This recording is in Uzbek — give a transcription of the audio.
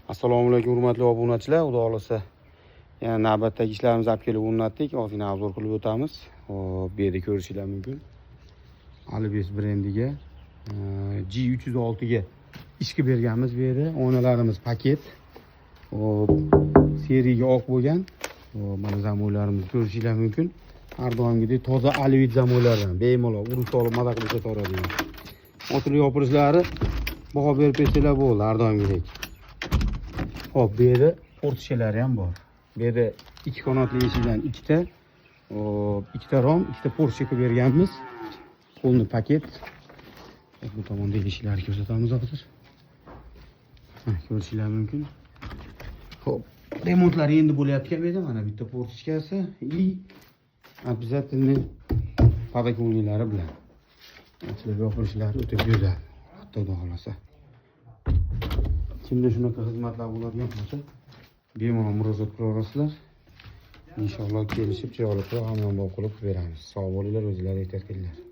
Assalomu alaykum hurmatli obunachilar. Xudo xolasa yana navbatdagi ishlarimizni olib kelib o'rnatdik. Ozgina obzor qilib o'tamiz. Hop, bu yerda ko'rishinglar mumkin. Alibes brendiga G306 ga ishga berganmiz bu yerda. Oynalarimiz paket. Hop, seriyaga oq bo'lgan. Hop, mana zamoylarimizni ko'rishinglar mumkin. Har doimgidek toza alivit zamoylardan bemalol urib olib maza qilib ketaradigan. Otilib yopirishlari baho berib bersanglar bo'ldi har doimgidek. Hop, bu yerda portchalari ham bor. Bu yerda ikki qanotli eshikdan ikkita, ikkita rom, ikkita portcha qilib berganmiz. Qo'lni paket. Bu tomonda eshiklarni ko'rsatamiz hozir. Ko'rishinglar mumkin. Hop, remontlari endi bo'layotgan edi. Mana bitta portchasi и обязательно podokonnilari bilan. Ochilib yopirishlari o'ta go'zal. Xudo xolasa. Kimda shunaqa xizmatlar bo'ladigan bo'lsa, bemalol murojaat qila olasizlar. Inshaalloh kelishib, chiroyli qilib, hamma qilib beramiz. Sog' bo'linglar, o'zinglar ehtiyot qilinglar.